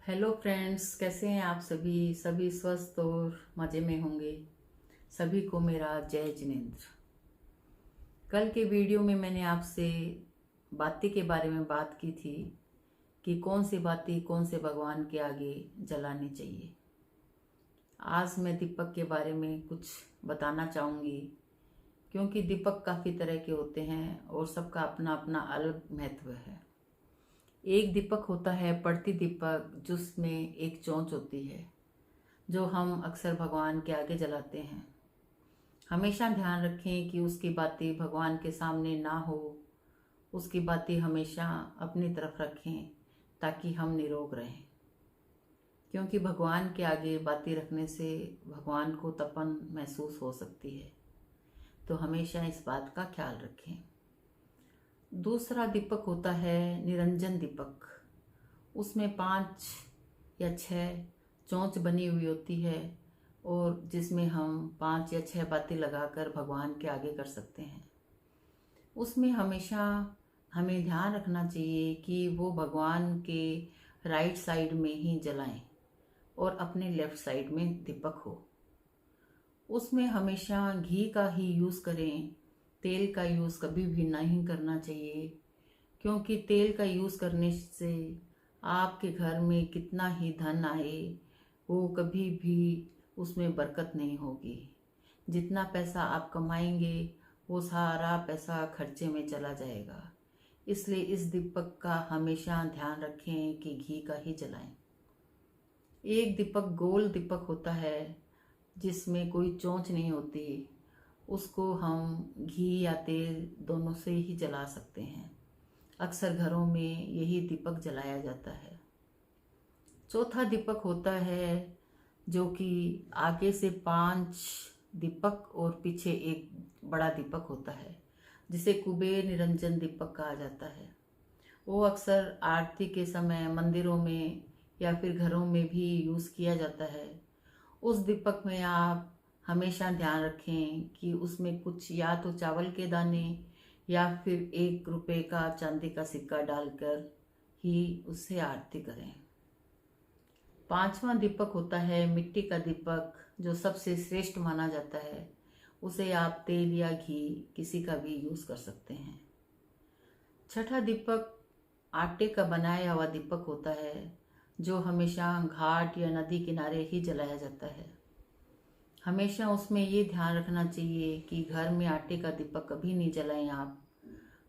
Hello friends, कैसे हैं आप सभी सभी स्वस्थ और मज़े में होंगे। सभी को मेरा जय जिनेंद्र। कल के वीडियो में मैंने आपसे बाती के बारे में बात की थी कि कौन सी बाती कौन से भगवान के आगे जलानी चाहिए। आज मैं दीपक के बारे में कुछ बताना चाहूँगी, क्योंकि दीपक काफ़ी तरह के होते हैं और सबका अपना अपना अलग महत्व है। एक दीपक होता है पड़ती दीपक, जिसमें एक चोंच होती है, जो हम अक्सर भगवान के आगे जलाते हैं। हमेशा ध्यान रखें कि उसकी बातें भगवान के सामने ना हो। उसकी बातें हमेशा अपनी तरफ रखें ताकि हम निरोग रहें, क्योंकि भगवान के आगे बातें रखने से भगवान को तपन महसूस हो सकती है। तो हमेशा इस बात का ख्याल रखें। दूसरा दीपक होता है निरंजन दीपक। उसमें 5 या 6 चोंच बनी हुई होती है और जिसमें हम 5 या 6 बातें लगाकर भगवान के आगे कर सकते हैं। उसमें हमेशा हमें ध्यान रखना चाहिए कि वो भगवान के राइट साइड में ही जलाएं और अपने लेफ्ट साइड में दीपक हो। उसमें हमेशा घी का ही यूज़ करें, तेल का यूज़ कभी भी नहीं करना चाहिए, क्योंकि तेल का यूज़ करने से आपके घर में कितना ही धन आए, वो कभी भी उसमें बरकत नहीं होगी। जितना पैसा आप कमाएंगे वो सारा पैसा खर्चे में चला जाएगा। इसलिए इस दीपक का हमेशा ध्यान रखें कि घी का ही जलाएं। एक दीपक गोल दीपक होता है, जिसमें कोई चोंच नहीं होती। उसको हम घी या तेल दोनों से ही जला सकते हैं। अक्सर घरों में यही दीपक जलाया जाता है। चौथा दीपक होता है जो कि आगे से 5 दीपक और पीछे एक बड़ा दीपक होता है, जिसे कुबेर निरंजन दीपक कहा जाता है। वो अक्सर आरती के समय मंदिरों में या फिर घरों में भी यूज़ किया जाता है। उस दीपक में आप हमेशा ध्यान रखें कि उसमें कुछ या तो चावल के दाने या फिर 1 रुपए का चांदी का सिक्का डालकर ही उससे आरती करें। 5वां दीपक होता है मिट्टी का दीपक, जो सबसे श्रेष्ठ माना जाता है। उसे आप तेल या घी किसी का भी यूज़ कर सकते हैं। छठा दीपक आटे का बनाया हुआ दीपक होता है, जो हमेशा घाट या नदी किनारे ही जलाया जाता है। हमेशा उसमें ये ध्यान रखना चाहिए कि घर में आटे का दीपक कभी नहीं जलाएं आप।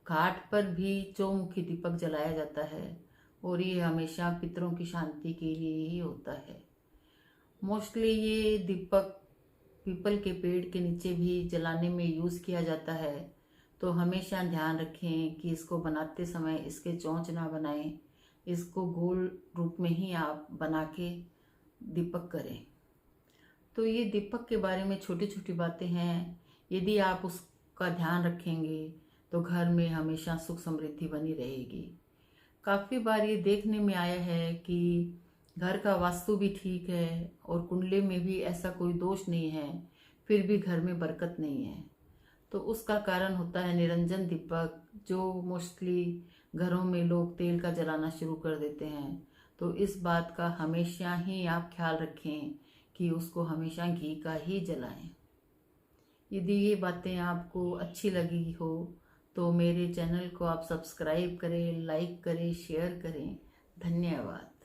घाट पर भी चौमुखी दीपक जलाया जाता है और ये हमेशा पितरों की शांति के लिए ही होता है। मोस्टली ये दीपक पीपल के पेड़ के नीचे भी जलाने में यूज़ किया जाता है। तो हमेशा ध्यान रखें कि इसको बनाते समय इसके चोंच ना बनाएं। इसको गोल रूप में ही आप बना के दीपक करें। तो ये दीपक के बारे में छोटी छोटी बातें हैं। यदि आप उसका ध्यान रखेंगे तो घर में हमेशा सुख समृद्धि बनी रहेगी। काफ़ी बार ये देखने में आया है कि घर का वास्तु भी ठीक है और कुंडली में भी ऐसा कोई दोष नहीं है, फिर भी घर में बरकत नहीं है। तो उसका कारण होता है निरंजन दीपक, जो मोस्टली घरों में लोग तेल का जलाना शुरू कर देते हैं। तो इस बात का हमेशा ही आप ख्याल रखें कि उसको हमेशा घी का ही जलाएं। यदि ये बातें आपको अच्छी लगी हो तो मेरे चैनल को आप सब्सक्राइब करें, लाइक करें, शेयर करें। धन्यवाद।